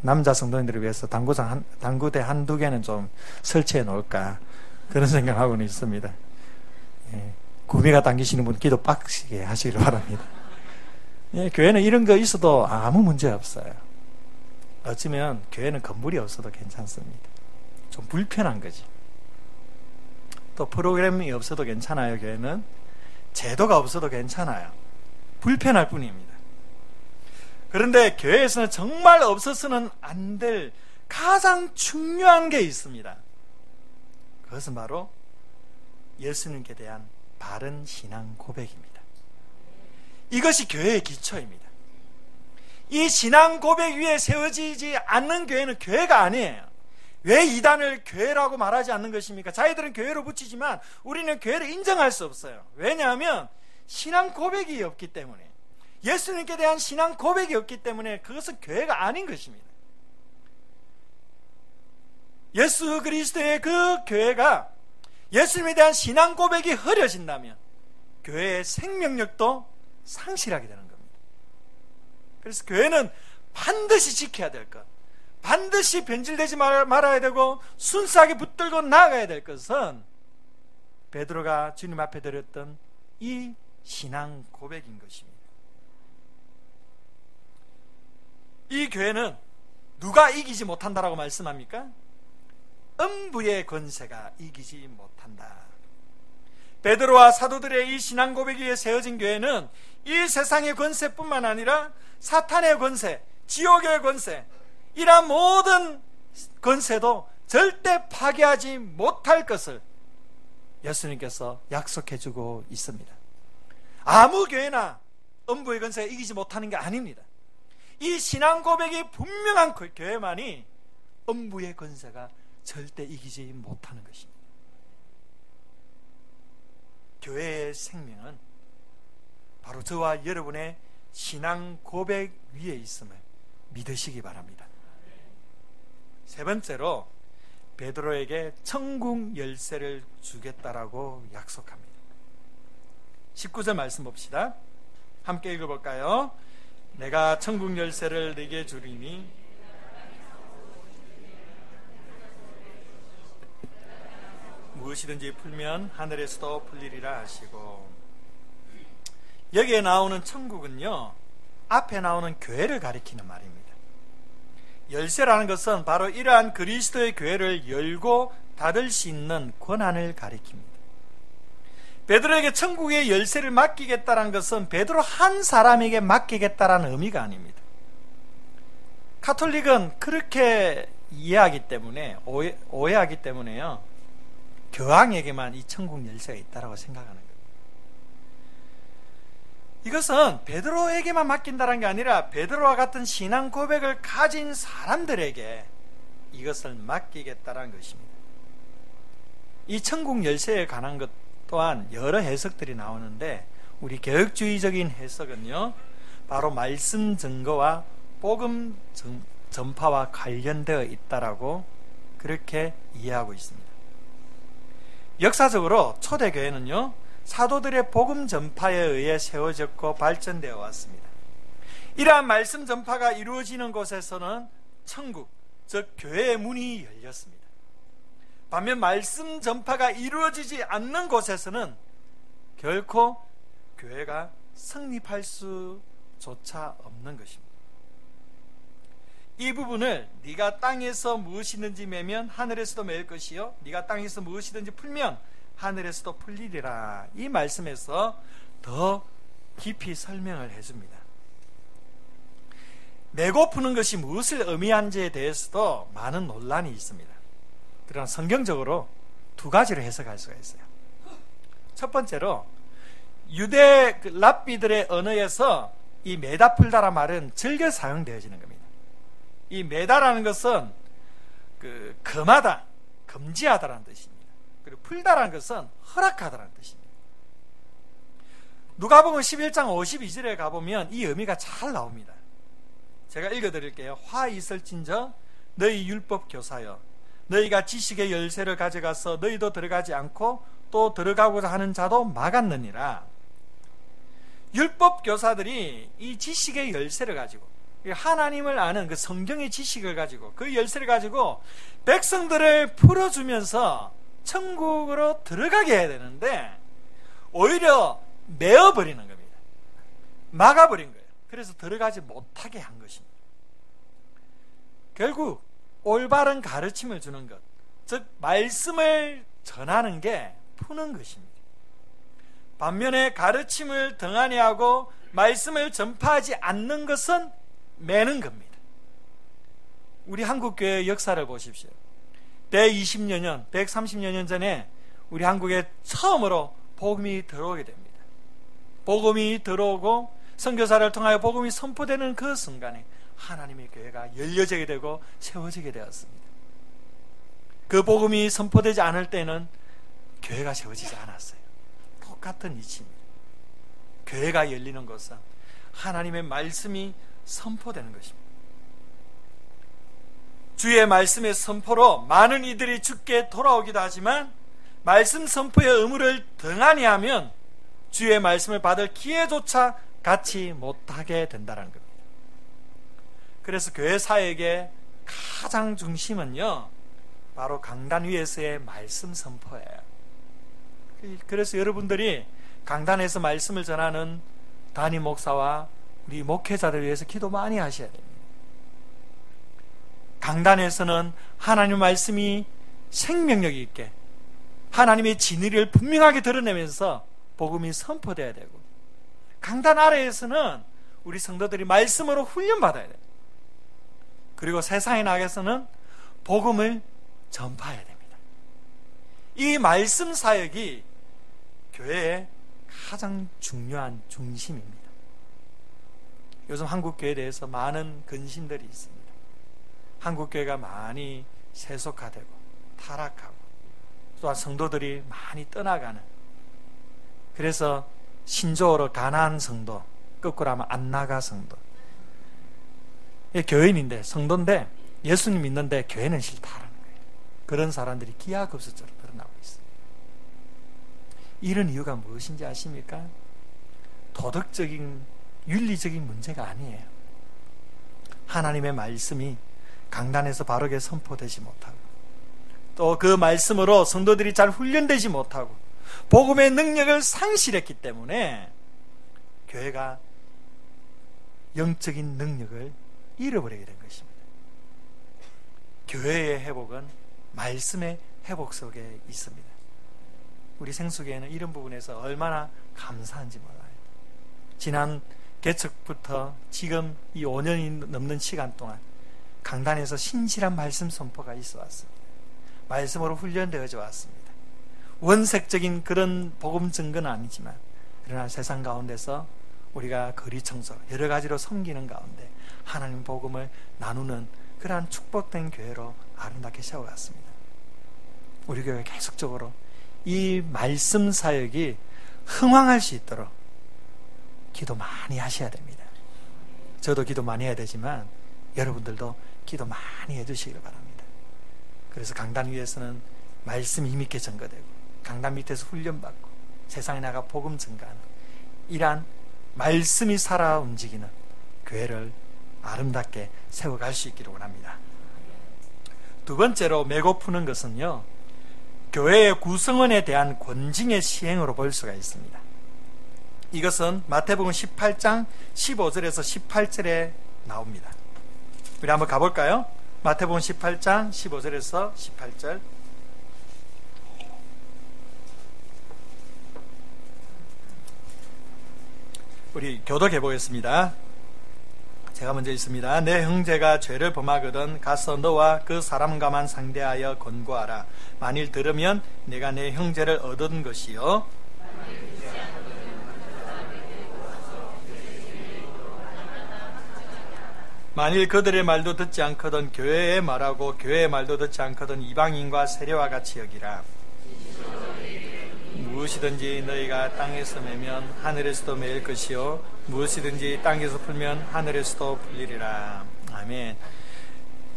남자 성도님들을 위해서 당구대 한두 개는 좀 설치해 놓을까, 그런 생각하고는 있습니다. 예, 구미가 당기시는 분 기도 빡시게 하시길 바랍니다. 예, 교회는 이런 거 있어도 아무 문제 없어요. 어쩌면 교회는 건물이 없어도 괜찮습니다. 좀 불편한 거지. 또 프로그램이 없어도 괜찮아요. 교회는 제도가 없어도 괜찮아요. 불편할 뿐입니다. 그런데 교회에서는 정말 없어서는 안 될 가장 중요한 게 있습니다. 그것은 바로 예수님께 대한 바른 신앙 고백입니다. 이것이 교회의 기초입니다. 이 신앙 고백 위에 세워지지 않는 교회는 교회가 아니에요. 왜 이단을 교회라고 말하지 않는 것입니까? 자기들은 교회로 붙이지만 우리는 교회를 인정할 수 없어요. 왜냐하면 신앙 고백이 없기 때문에, 예수님께 대한 신앙 고백이 없기 때문에 그것은 교회가 아닌 것입니다. 예수 그리스도의 그 교회가 예수님에 대한 신앙 고백이 흐려진다면 교회의 생명력도 상실하게 되는 겁니다. 그래서 교회는 반드시 지켜야 될 것, 반드시 변질되지 말아야 되고 순수하게 붙들고 나아가야 될 것은 베드로가 주님 앞에 드렸던 이 신앙 고백인 것입니다. 이 교회는 누가 이기지 못한다라고 말씀합니까? 음부의 권세가 이기지 못한다. 베드로와 사도들의 이 신앙 고백 위에 세워진 교회는 이 세상의 권세뿐만 아니라 사탄의 권세, 지옥의 권세, 이러한 모든 권세도 절대 파괴하지 못할 것을 예수님께서 약속해주고 있습니다. 아무 교회나 음부의 권세가 이기지 못하는 게 아닙니다. 이 신앙 고백이 분명한 교회만이 음부의 권세가 절대 이기지 못하는 것입니다. 교회의 생명은 바로 저와 여러분의 신앙 고백 위에 있음을 믿으시기 바랍니다. 세 번째로 베드로에게 천국 열쇠를 주겠다라고 약속합니다. 19절 말씀 봅시다. 함께 읽어볼까요? 내가 천국 열쇠를 네게 주리니 무엇이든지 풀면 하늘에서도 풀리리라 하시고, 여기에 나오는 천국은요, 앞에 나오는 교회를 가리키는 말입니다. 열쇠라는 것은 바로 이러한 그리스도의 교회를 열고 닫을 수 있는 권한을 가리킵니다. 베드로에게 천국의 열쇠를 맡기겠다는 것은 베드로 한 사람에게 맡기겠다라는 의미가 아닙니다. 가톨릭은 그렇게 이해하기 때문에 오해하기 때문에요, 교황에게만 이 천국 열쇠가 있다라고 생각하는 거예요. 이것은 베드로에게만 맡긴다는 게 아니라 베드로와 같은 신앙 고백을 가진 사람들에게 이것을 맡기겠다는 것입니다. 이 천국 열쇠에 관한 것 또한 여러 해석들이 나오는데, 우리 개혁주의적인 해석은요, 바로 말씀 증거와 복음 전파와 관련되어 있다라고 그렇게 이해하고 있습니다. 역사적으로 초대교회는요, 사도들의 복음 전파에 의해 세워졌고 발전되어 왔습니다. 이러한 말씀 전파가 이루어지는 곳에서는 천국, 즉 교회의 문이 열렸습니다. 반면 말씀 전파가 이루어지지 않는 곳에서는 결코 교회가 성립할 수조차 없는 것입니다. 이 부분을 네가 땅에서 무엇이든지 매면 하늘에서도 매일 것이요, 네가 땅에서 무엇이든지 풀면 하늘에서도 풀리리라, 이 말씀에서 더 깊이 설명을 해줍니다. 매고 푸는 것이 무엇을 의미하는지에 대해서도 많은 논란이 있습니다. 그러나 성경적으로 두 가지로 해석할 수가 있어요. 첫 번째로 유대 랍비들의 언어에서 이 매다 풀다란 말은 즐겨 사용되어지는 겁니다. 이 매다라는 것은 금하다, 금지하다라는 뜻입니다. 그리고 풀다라는 것은 허락하다라는 뜻입니다. 누가복음 11장 52절에 가보면 이 의미가 잘 나옵니다. 제가 읽어드릴게요. 화 있을진저 너희 율법 교사여, 너희가 지식의 열쇠를 가져가서 너희도 들어가지 않고 또 들어가고자 하는 자도 막았느니라. 율법 교사들이 이 지식의 열쇠를 가지고, 하나님을 아는 그 성경의 지식을 가지고, 그 열쇠를 가지고 백성들을 풀어주면서 천국으로 들어가게 해야 되는데 오히려 메어버리는 겁니다. 막아버린 거예요. 그래서 들어가지 못하게 한 것입니다. 결국 올바른 가르침을 주는 것, 즉 말씀을 전하는 게 푸는 것입니다. 반면에 가르침을 등한히 하고 말씀을 전파하지 않는 것은 매는 겁니다. 우리 한국교회의 역사를 보십시오. 120여 년, 130여 년 전에 우리 한국에 처음으로 복음이 들어오게 됩니다. 복음이 들어오고 선교사를 통하여 복음이 선포되는 그 순간에 하나님의 교회가 열려지게 되고 세워지게 되었습니다. 그 복음이 선포되지 않을 때는 교회가 세워지지 않았어요. 똑같은 이치입니다. 교회가 열리는 것은 하나님의 말씀이 선포되는 것입니다. 주의 말씀의 선포로 많은 이들이 주께 돌아오기도 하지만 말씀 선포의 의무를 등한히 하면 주의 말씀을 받을 기회조차 갖지 못하게 된다는 겁니다. 그래서 교회 사역의 가장 중심은요, 바로 강단 위에서의 말씀 선포예요. 그래서 여러분들이 강단에서 말씀을 전하는 담임 목사와 우리 목회자들 위해서 기도 많이 하셔야 됩니다. 강단에서는 하나님의 말씀이 생명력 있게 하나님의 진리를 분명하게 드러내면서 복음이 선포되어야 되고, 강단 아래에서는 우리 성도들이 말씀으로 훈련받아야 돼요. 그리고 세상에 나가서는 복음을 전파해야 됩니다. 이 말씀 사역이 교회의 가장 중요한 중심입니다. 요즘 한국교회에 대해서 많은 근심들이 있습니다. 한국교회가 많이 세속화되고 타락하고 또한 성도들이 많이 떠나가는, 그래서 신조어로 가난한 성도, 거꾸로 하면 안 나가 성도. 교인인데, 성도인데 예수님 믿는데 교회는 싫다라는 거예요. 그런 사람들이 기하급수적으로 드러나고 있어요. 이런 이유가 무엇인지 아십니까? 도덕적인, 윤리적인 문제가 아니에요. 하나님의 말씀이 강단에서 바르게 선포되지 못하고, 또 그 말씀으로 성도들이 잘 훈련되지 못하고 복음의 능력을 상실했기 때문에 교회가 영적인 능력을 잃어버리게 된 것입니다. 교회의 회복은 말씀의 회복 속에 있습니다. 우리 생수교회는 이런 부분에서 얼마나 감사한지 몰라요. 지난 개척부터 지금 이 5년이 넘는 시간 동안 강단에서 신실한 말씀 선포가 있어 왔습니다. 말씀으로 훈련되어져 왔습니다. 원색적인 그런 복음 증거는 아니지만, 그러나 세상 가운데서 우리가 거리 청소, 여러 가지로 섬기는 가운데 하나님 복음을 나누는 그러한 축복된 교회로 아름답게 세워갔습니다. 우리 교회 계속적으로 이 말씀 사역이 흥왕할 수 있도록 기도 많이 하셔야 됩니다. 저도 기도 많이 해야 되지만 여러분들도 기도 많이 해주시길 바랍니다. 그래서 강단 위에서는 말씀이 힘있게 전거되고, 강단 밑에서 훈련받고 세상에 나가 복음 증가하는 이러한 말씀이 살아 움직이는 교회를 아름답게 세워갈 수 있기를 원합니다. 두 번째로 메고 푸는 것은요, 교회의 구성원에 대한 권징의 시행으로 볼 수가 있습니다. 이것은 마태복음 18장 15절에서 18절에 나옵니다. 우리 한번 가볼까요? 마태복음 18장 15절에서 18절. 우리 교독해 보겠습니다. 제가 먼저 읽습니다. 내 형제가 죄를 범하거든 가서 너와 그 사람과만 상대하여 권고하라. 만일 들으면 내가 내 형제를 얻은 것이요, 만일 그들의 말도 듣지 않거든 교회의 말하고 교회의 말도 듣지 않거든 이방인과 세례와 같이 여기라. 무엇이든지 너희가 땅에서 매면 하늘에서도 매일 것이요, 무엇이든지 땅에서 풀면 하늘에서도 풀리리라. 아멘.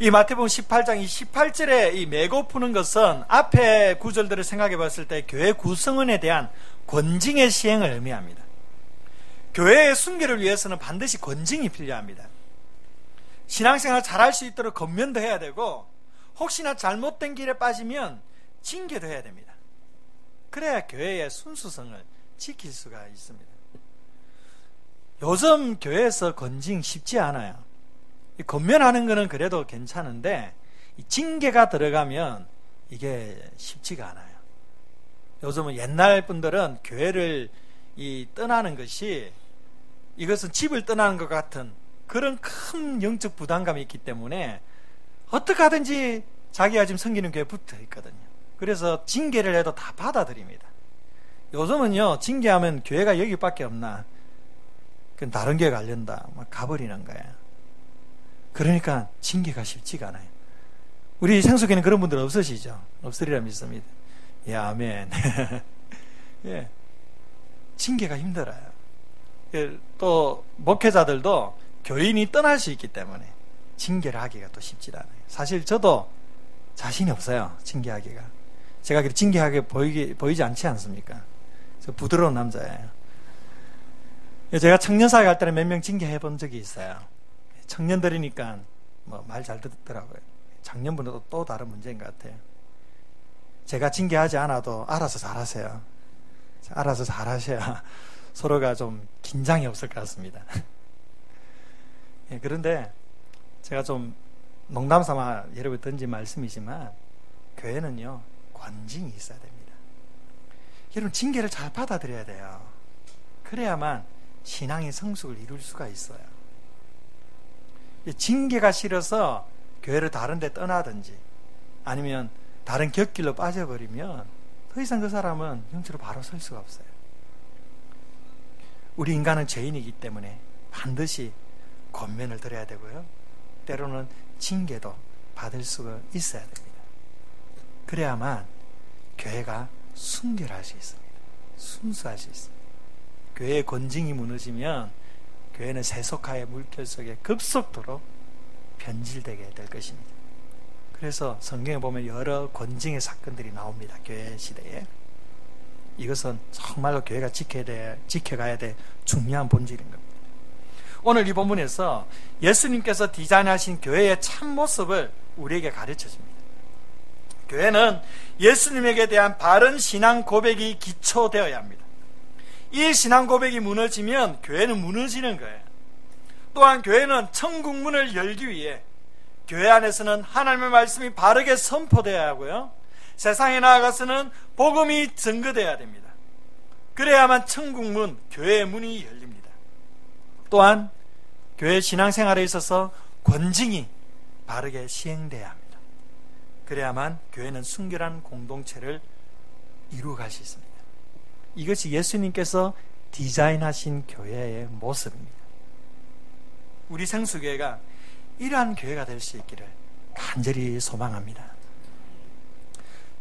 이 마태복음 18장 이 18절에 이 메고 푸는 것은 앞에 구절들을 생각해 봤을 때 교회 구성원에 대한 권징의 시행을 의미합니다. 교회의 순결을 위해서는 반드시 권징이 필요합니다. 신앙생활 잘할 수 있도록 권면도 해야 되고, 혹시나 잘못된 길에 빠지면 징계도 해야 됩니다. 그래야 교회의 순수성을 지킬 수가 있습니다. 요즘 교회에서 권징 쉽지 않아요. 권면하는 거는 그래도 괜찮은데 징계가 들어가면 이게 쉽지가 않아요. 요즘은 옛날 분들은 교회를 떠나는 것이, 이것은 집을 떠나는 것 같은 그런 큰 영적 부담감이 있기 때문에 어떻게 하든지 자기가 지금 섬기는 교회에 붙어 있거든요. 그래서 징계를 해도 다 받아들입니다. 요즘은요, 징계하면 교회가 여기밖에 없나, 그건 다른 교회 가려다 막 가버리는 거예요. 그러니까 징계가 쉽지가 않아요. 우리 생수교회는 그런 분들 없으시죠? 없으리라 믿습니다. 예, 아멘. 예, 징계가 힘들어요. 또 목회자들도 교인이 떠날 수 있기 때문에 징계를 하기가 또 쉽지 않아요. 사실 저도 자신이 없어요, 징계하기가. 제가 그렇게 징계하게 보이지 않지 않습니까? 저 부드러운 남자예요. 제가 청년사회 갈 때는 몇 명 징계해 본 적이 있어요. 청년들이니까 말 잘 듣더라고요. 작년분은 또 다른 문제인 것 같아요. 제가 징계하지 않아도 알아서 잘하세요. 알아서 잘하셔야 서로가 좀 긴장이 없을 것 같습니다. 그런데 제가 좀 농담 삼아 여러분 던진 말씀이지만 교회는요, 권징이 있어야 됩니다. 여러분, 징계를 잘 받아들여야 돼요. 그래야만 신앙의 성숙을 이룰 수가 있어요. 징계가 싫어서 교회를 다른 데 떠나든지 아니면 다른 곁길로 빠져버리면 더 이상 그 사람은 영적으로 바로 설 수가 없어요. 우리 인간은 죄인이기 때문에 반드시 권면을 들어야 되고요. 때로는 징계도 받을 수가 있어야 됩니다. 그래야만 교회가 순결할 수 있습니다. 순수할 수 있습니다. 교회의 권징이 무너지면 교회는 세속화의 물결 속에 급속도로 변질되게 될 것입니다. 그래서 성경에 보면 여러 권징의 사건들이 나옵니다. 교회 시대에. 이것은 정말로 교회가 지켜가야 될 중요한 본질인 겁니다. 오늘 이 본문에서 예수님께서 디자인하신 교회의 참모습을 우리에게 가르쳐 줍니다. 교회는 예수님에게 대한 바른 신앙 고백이 기초되어야 합니다. 이 신앙 고백이 무너지면 교회는 무너지는 거예요. 또한 교회는 천국 문을 열기 위해 교회 안에서는 하나님의 말씀이 바르게 선포되어야 하고요. 세상에 나아가서는 복음이 증거되어야 됩니다. 그래야만 천국 문, 교회의 문이 열립니다. 또한 교회 신앙생활에 있어서 권징이 바르게 시행되어야 합니다. 그래야만 교회는 순결한 공동체를 이루어갈 수 있습니다. 이것이 예수님께서 디자인하신 교회의 모습입니다. 우리 생수교회가 이러한 교회가 될 수 있기를 간절히 소망합니다.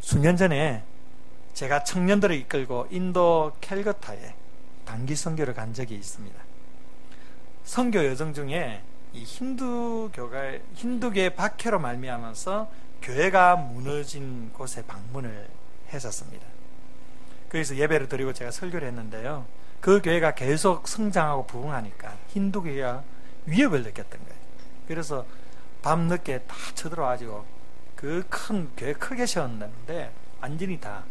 수년 전에 제가 청년들을 이끌고 인도 캘거타에 단기 선교를 간 적이 있습니다. 선교 여정 중에 이 힌두교의 박해로 말미암아서 교회가 무너진 곳에 방문을 했었습니다. 거기서 예배를 드리고 제가 설교를 했는데요. 그 교회가 계속 성장하고 부흥하니까 힌두교회가 위협을 느꼈던 거예요. 그래서 밤늦게 다 쳐들어와가지고 그 큰 교회 크게 세웠는데 완전히 다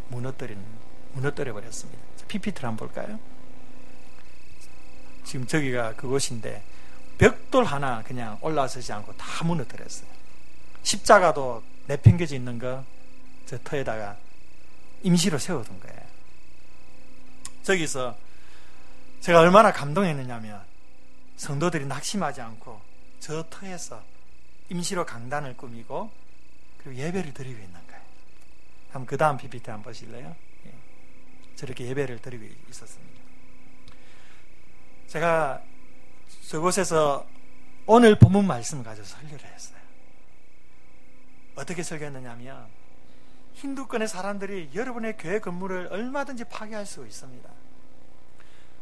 무너뜨려 버렸습니다. PPT를 한번 볼까요? 지금 저기가 그곳인데 벽돌 하나 그냥 올라서지 않고 다 무너뜨렸어요. 십자가도 내팽개져 있는 거 저 터에다가 임시로 세워둔 거예요. 저기서 제가 얼마나 감동했느냐면 성도들이 낙심하지 않고 저 터에서 임시로 강단을 꾸미고 그리고 예배를 드리고 있는 거예요. 한번 그 다음 PPT 한번 보실래요? 예. 저렇게 예배를 드리고 있었습니다. 제가 저곳에서 오늘 본문 말씀을 가지고 설교를 했어요. 어떻게 설교했느냐면 힌두권의 사람들이 여러분의 교회 건물을 얼마든지 파괴할 수 있습니다.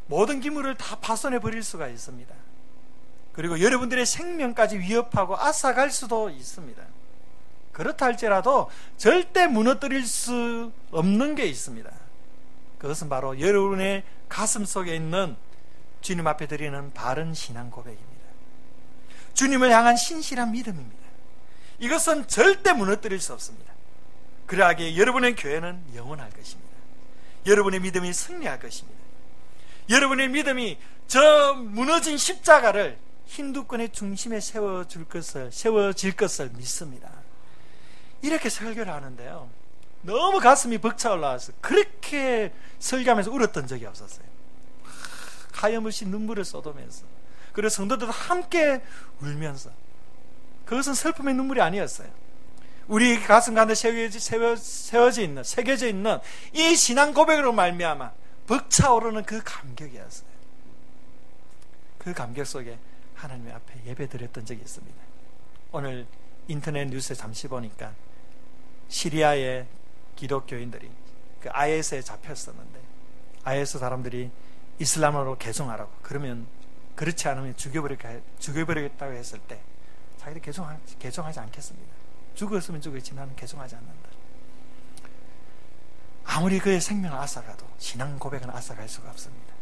모든 기물을 다 파손해 버릴 수가 있습니다. 그리고 여러분들의 생명까지 위협하고 앗아갈 수도 있습니다. 그렇다 할지라도 절대 무너뜨릴 수 없는 게 있습니다. 그것은 바로 여러분의 가슴 속에 있는 주님 앞에 드리는 바른 신앙 고백입니다. 주님을 향한 신실한 믿음입니다. 이것은 절대 무너뜨릴 수 없습니다. 그러하기에 여러분의 교회는 영원할 것입니다. 여러분의 믿음이 승리할 것입니다. 여러분의 믿음이 저 무너진 십자가를 힌두권의 중심에 세워질 것을 믿습니다. 이렇게 설교를 하는데요. 너무 가슴이 벅차 올라와서 그렇게 설교하면서 울었던 적이 없었어요. 하염없이 눈물을 쏟으면서 그리고 성도들도 함께 울면서 그것은 슬픔의 눈물이 아니었어요. 우리 가슴 가운데 새겨져 있는 이 신앙 고백으로 말미암아 벅차오르는 그 감격이었어요. 그 감격 속에 하나님 앞에 예배드렸던 적이 있습니다. 오늘 인터넷 뉴스에 잠시 보니까 시리아의 기독교인들이 그 IS에 잡혔었는데 IS 사람들이 이슬람으로 개종하라고 그러면 그렇지 않으면 죽여버리겠다고 했을 때 자기들 개종하지 않겠습니다. 죽었으면 죽었지 나는 개종하지 않는다. 아무리 그의 생명을 앗아가도 신앙 고백은 앗아갈 수가 없습니다.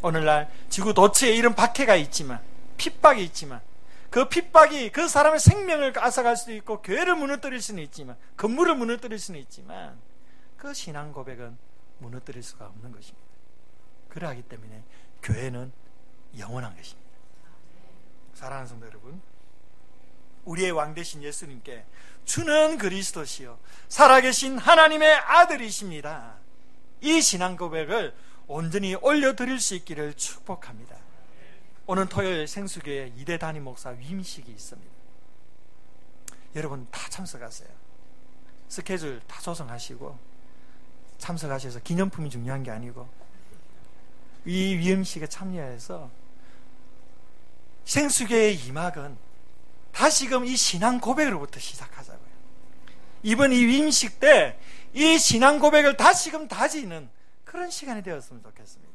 오늘날 지구 도처에 이런 박해가 있지만 핍박이 있지만 그 핍박이 그 사람의 생명을 앗아갈 수도 있고 교회를 무너뜨릴 수는 있지만 건물을 무너뜨릴 수는 있지만 그 신앙 고백은 무너뜨릴 수가 없는 것입니다. 그러하기 때문에 교회는 영원한 것입니다. 사랑하는 성도 여러분, 우리의 왕 되신 예수님께 주는 그리스도시요 살아계신 하나님의 아들이십니다. 이 신앙 고백을 온전히 올려드릴 수 있기를 축복합니다. 오늘 토요일 생수교회 2대 담임 목사 위임식이 있습니다. 여러분 다 참석하세요. 스케줄 다 조성하시고 참석하셔서 기념품이 중요한 게 아니고 이 위임식에 참여해서 생수교의 2막은 다시금 이 신앙 고백으로부터 시작하자고요. 이번 이 위임식 때 이 신앙 고백을 다시금 다지는 그런 시간이 되었으면 좋겠습니다.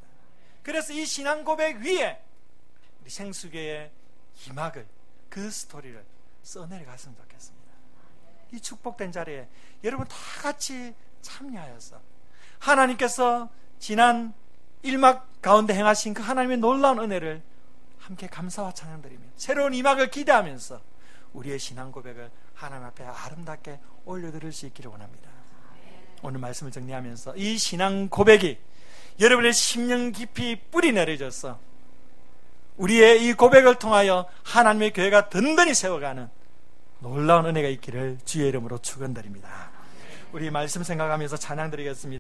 그래서 이 신앙 고백 위에 우리 생수교의 2막을, 그 스토리를 써내려갔으면 좋겠습니다. 이 축복된 자리에 여러분 다 같이 참여하여서 하나님께서 지난 1막 가운데 행하신 그 하나님의 놀라운 은혜를 함께 감사와 찬양드리며 새로운 2막을 기대하면서 우리의 신앙 고백을 하나님 앞에 아름답게 올려드릴 수 있기를 원합니다. 오늘 말씀을 정리하면서 이 신앙 고백이 여러분의 심령 깊이 뿌리 내려져서 우리의 이 고백을 통하여 하나님의 교회가 든든히 세워가는 놀라운 은혜가 있기를 주의 이름으로 축원드립니다. 우리 말씀 생각하면서 찬양드리겠습니다.